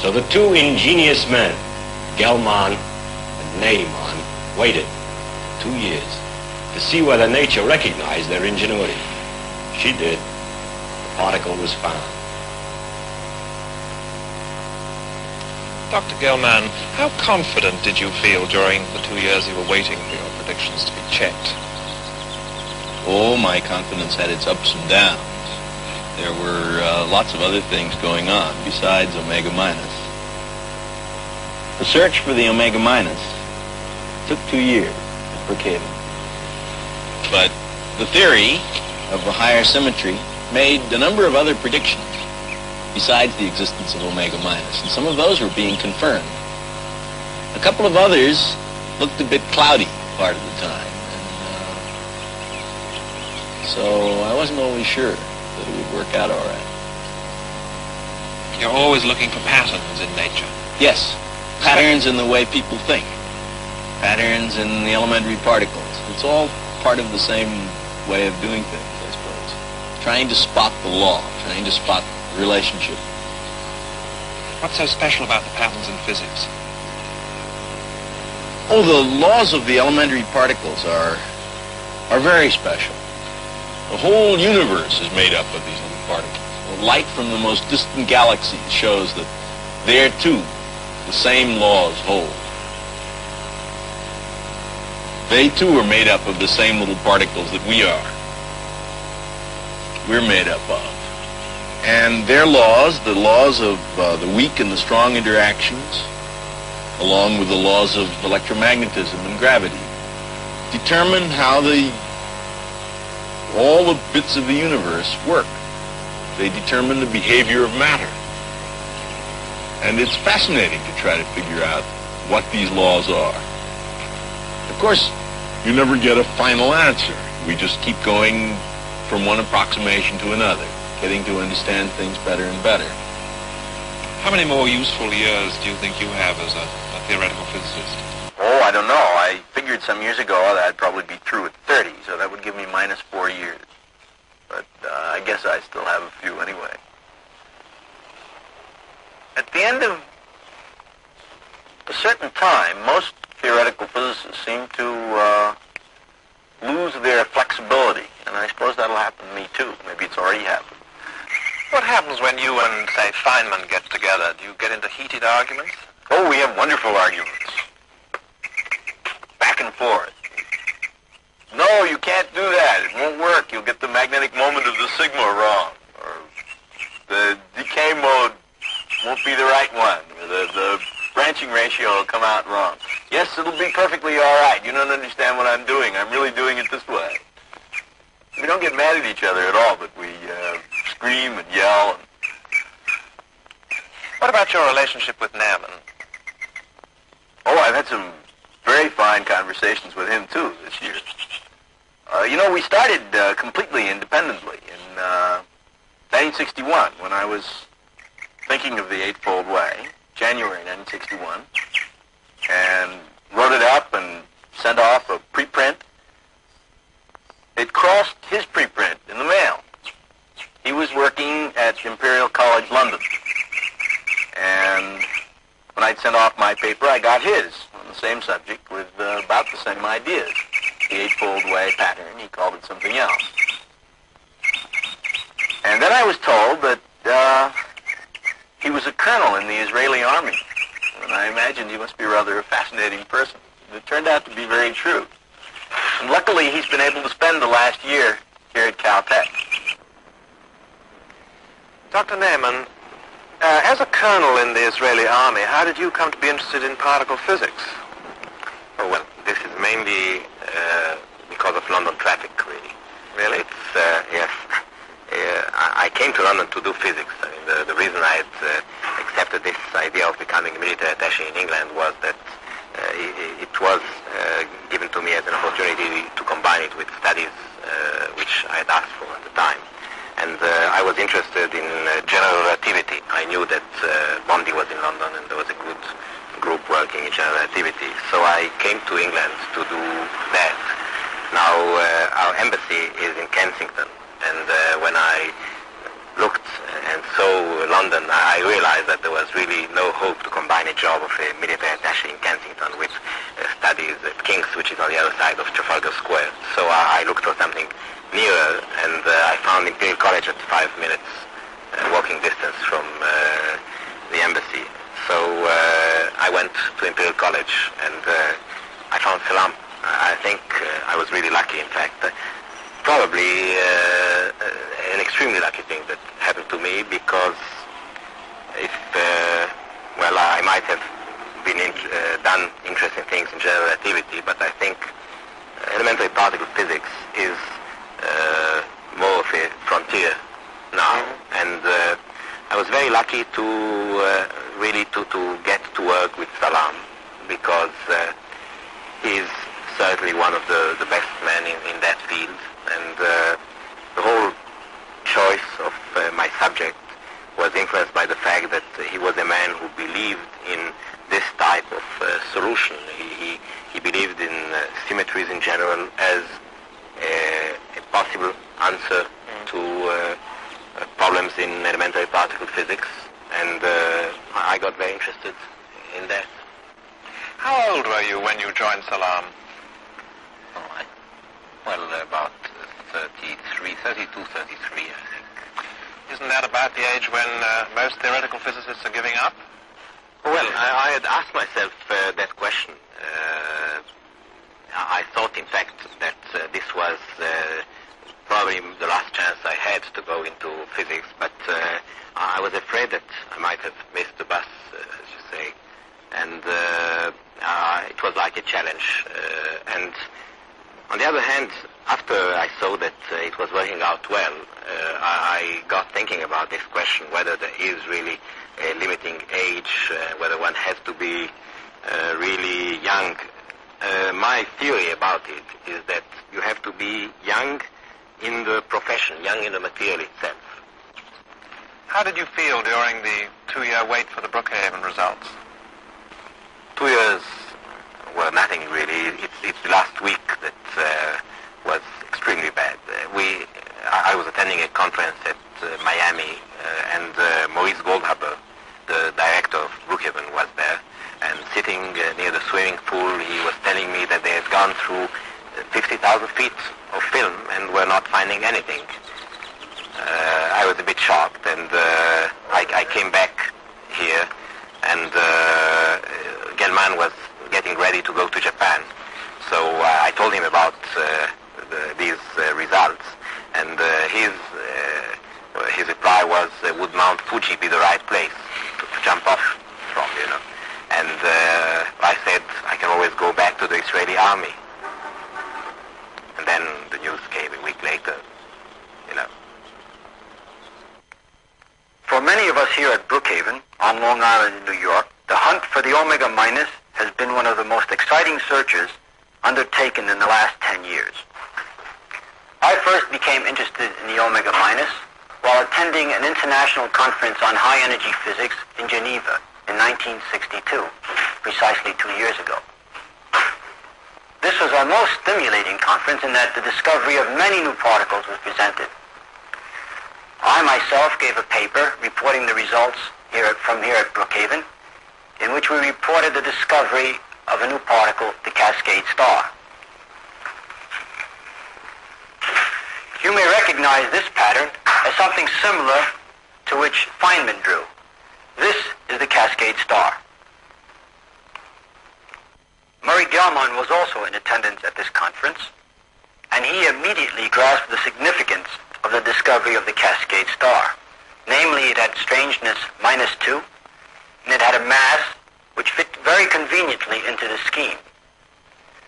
So the two ingenious men, Gell-Mann and Feynman, waited 2 years to see whether nature recognized their ingenuity. She did. The particle was found. Dr. Gell-Mann, how confident did you feel during the 2 years you were waiting for your predictions to be checked? Oh, my confidence had its ups and downs. There were lots of other things going on besides Omega Minus. The search for the Omega Minus took 2 years at Brookhaven. But the theory of the higher symmetry made a number of other predictions besides the existence of Omega Minus, and some of those were being confirmed. A couple of others looked a bit cloudy part of the time, and so I wasn't always sure that it would work out all right. You're always looking for patterns in nature. Yes, patterns in the way people think, patterns in the elementary particles. It's all part of the same way of doing things, I suppose. Trying to spot the law, trying to spot the relationship. What's so special about the patterns in physics? Oh, the laws of the elementary particles are very special. The whole universe is made up of these little particles. The light from the most distant galaxies shows that there, too, the same laws hold. They, too, are made up of the same little particles that we are. We're made up of. And their laws, the laws of the weak and the strong interactions, along with the laws of electromagnetism and gravity, determine how all the bits of the universe work. They determine the behavior of matter. And it's fascinating to try to figure out what these laws are. Of course, you never get a final answer. We just keep going from one approximation to another, getting to understand things better and better. How many more useful years do you think you have as a theoretical physicist? Oh, I don't know. I figured some years ago that I'd probably be through at 30, so that would give me minus 4 years. But I guess I still have a few anyway. At the end of a certain time, most theoretical physicists seem to lose their flexibility, and I suppose that'll happen to me too. Maybe it's already happened. What happens when you and, say, Feynman get together? Do you get into heated arguments? Oh, we have wonderful arguments. Back and forth. No, you can't do that. It won't work. You'll get the magnetic moment of the sigma wrong. Or the decay mode won't be the right one. Or the branching ratio will come out wrong. Yes, it'll be perfectly all right. You don't understand what I'm doing. I'm really doing it this way. We don't get mad at each other at all, but we scream and yell. What about your relationship with Feynman? Oh, I've had some very fine conversations with him, too, this year. You know, we started completely independently in 1961, when I was thinking of the Eightfold Way, January 1961, and wrote it up and sent off a preprint. It crossed his preprint in the mail. He was working at Imperial College London, and when I'd sent off my paper, I got his on the same subject with about the same ideas. The Eightfold Way pattern, he called it something else. And then I was told that he was a colonel in the Israeli army, and I imagined he must be rather a fascinating person. It turned out to be very true. And luckily, he's been able to spend the last year here at Caltech. Dr. Feynman, as a colonel in the Israeli army, how did you come to be interested in particle physics? Oh, well, this is mainly because of London traffic, really. Really? It's, yes. I came to London to do physics. I mean, the reason I had accepted this idea of becoming a military attaché in England was that it was given to me as an opportunity to combine it with studies which I had asked for at the time. And I was interested in general relativity. I knew that Bondi was in London and there was a good group working in general relativity. So I came to England to do that. Now, our embassy is in Kensington. And when I looked and saw London, I realized that there was really no So I went to Imperial College and I found Salam. I think I was really lucky, in fact. Probably an extremely lucky thing that happened to me, because if, I might have been done interesting things in general relativity, but I think elementary particle physics is more of a frontier now. And I was very lucky to really get to work with Salam, because he's certainly one of the best men in that field, and the whole choice of my subject was influenced by the fact that he was a man who believed in this type of solution. He believed in symmetries in general as a possible answer to problems in elementary particle physics, and I got very interested in that. How old were you when you joined Salam? About 32, 33, I think. Isn't that about the age when most theoretical physicists are giving up? Well, I had asked myself that question. I thought, in fact, that this was probably the last chance I had to go into physics, but I was afraid that I might have missed the bus, as you say. And it was like a challenge. And on the other hand, after I saw that it was working out well, I got thinking about this question, whether there is really a limiting age, whether one has to be really young. My theory about it is that you have to be young in the profession, young in the material itself. How did you feel during the 2-year wait for the Brookhaven results? 2 years were nothing really. It's the last week that was extremely bad. I was attending a conference at Miami, and Maurice Goldhaber, the director of Brookhaven, was there. And sitting near the swimming pool, he was telling me that they had gone through 50,000 feet of film and were not finding anything. I was a bit shocked, and I came back here, and Gell-Mann was getting ready to go to Japan. So I told him about these results, and his reply was, would Mount Fuji be the right place to jump off from, And I said, I can always go back to the Israeli army. And then the news came a week later, For many of us here at Brookhaven, on Long Island in New York, the hunt for the Omega Minus has been one of the most exciting searches undertaken in the last 10 years. I first became interested in the Omega Minus while attending an international conference on high-energy physics in Geneva in 1962, precisely 2 years ago. This was a most stimulating conference in that the discovery of many new particles was presented. I myself gave a paper reporting the results from here at Brookhaven, in which we reported the discovery of a new particle, the Cascade star. You may recognize this pattern as something similar to which Feynman drew. This is the Cascade star. Murray Gell-Mann was also in attendance at this conference, and he immediately grasped the significance of the discovery of the Cascade star. Namely, it had strangeness -2, and it had a mass which fit very conveniently into the scheme.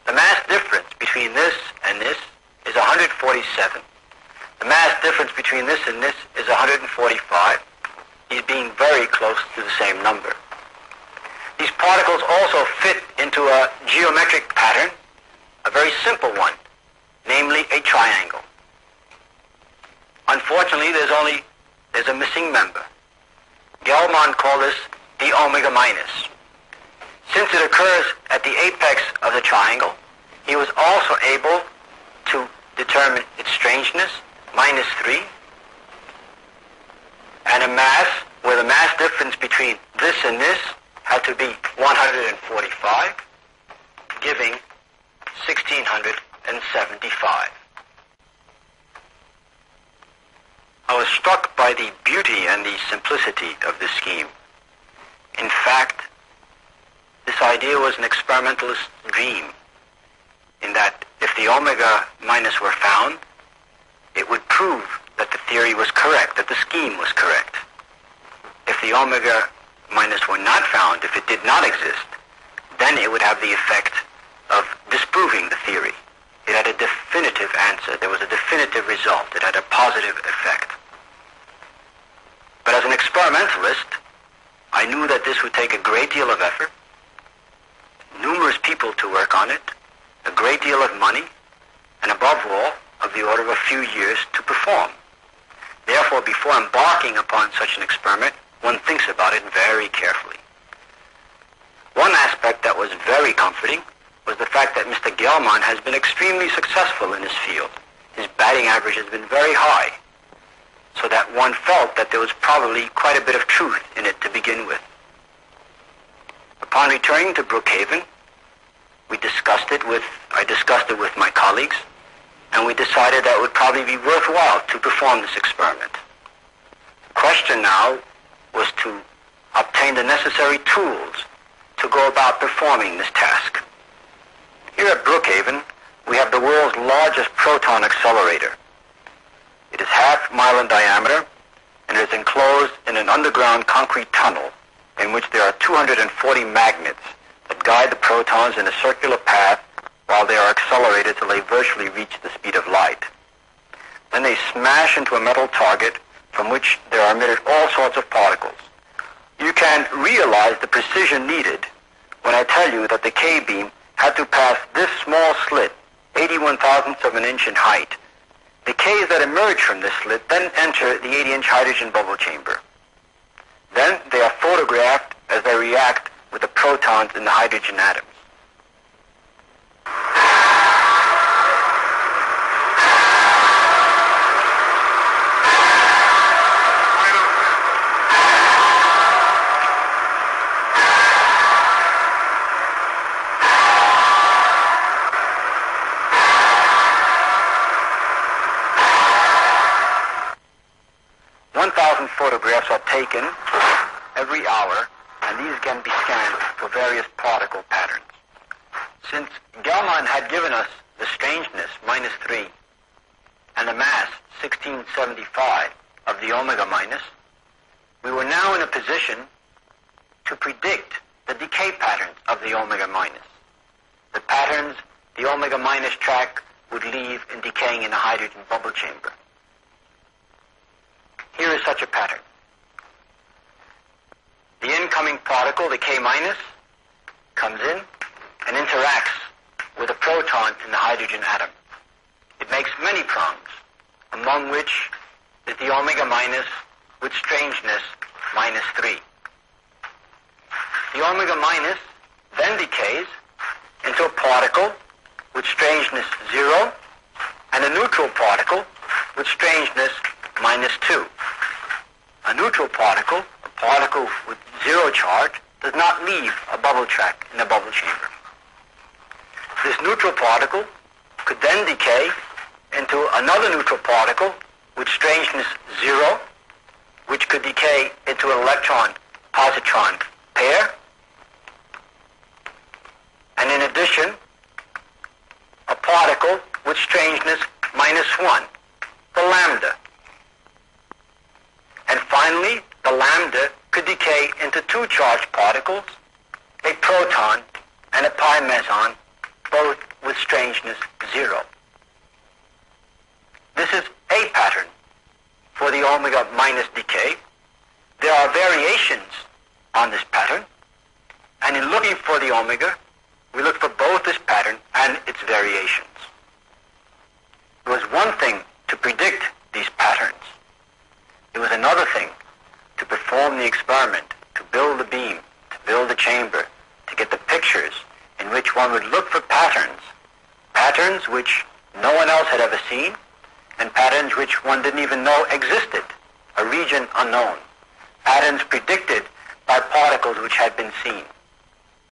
The mass difference between this and this is 147. The mass difference between this and this is 145. He's being very close to the same number. These particles also fit into a geometric pattern, a very simple one, namely a triangle. Unfortunately, there's a missing member. Gell-Mann called this the Omega Minus. Since it occurs at the apex of the triangle, he was also able to determine its strangeness, -3, and a mass where the mass difference between this and this had to be 145, giving 1675. I was struck by the beauty and the simplicity of the scheme. In fact, this idea was an experimentalist dream, in that if the omega minus were found, it would prove that the theory was correct, that the scheme was correct. If the omega minus were not found, if it did not exist, then it would have the effect of disproving the theory. It had a definitive answer. There was a definitive result. It had a positive effect. But as an experimentalist, I knew that this would take a great deal of effort, numerous people to work on it, a great deal of money, and above all, of the order of a few years to perform. Therefore, before embarking upon such an experiment, one thinks about it very carefully. One aspect that was very comforting was the fact that Mr. Gell-Mann has been extremely successful in his field. His batting average has been very high, so that one felt that there was probably quite a bit of truth in it to begin with. Upon returning to Brookhaven, I discussed it with my colleagues, and we decided that it would probably be worthwhile to perform this experiment. The question now was to obtain the necessary tools to go about performing this task. Here at Brookhaven, we have the world's largest proton accelerator. It is half-mile in diameter, and it is enclosed in an underground concrete tunnel in which there are 240 magnets that guide the protons in a circular path while they are accelerated till they virtually reach the speed of light. Then they smash into a metal target from which there are emitted all sorts of particles. You can realize the precision needed when I tell you that the K-beam had to pass this small slit, 81 thousandths of an inch in height. The Ks that emerge from this slit then enter the 80-inch hydrogen bubble chamber. Then they are photographed as they react with the protons in the hydrogen atoms. Photographs are taken every hour, and these can be scanned for various particle patterns. Since Gell-Mann had given us the strangeness, -3, and the mass, 1675, of the omega minus, we were now in a position to predict the decay patterns of the omega minus. The patterns the omega minus track would leave in decaying in a hydrogen bubble chamber. Here is such a pattern. The incoming particle, the K minus, comes in and interacts with a proton in the hydrogen atom. It makes many prongs, among which is the omega minus with strangeness -3. The omega minus then decays into a particle with strangeness 0 and a neutral particle with strangeness -2. A neutral particle, a particle with 0 charge, does not leave a bubble track in a bubble chamber. This neutral particle could then decay into another neutral particle with strangeness 0, which could decay into an electron-positron pair. And in addition, a particle with strangeness -1, the lambda. And finally, the lambda could decay into 2 charged particles, a proton and a pi meson, both with strangeness 0. This is a pattern for the omega minus decay. There are variations on this pattern, and in looking for the omega, we look for both this pattern and its variations. It was one thing to predict these patterns. It was another thing to perform the experiment, to build the beam, to build the chamber, to get the pictures in which one would look for patterns which no one else had ever seen, and patterns which one didn't even know existed, a region unknown, patterns predicted by particles which had been seen.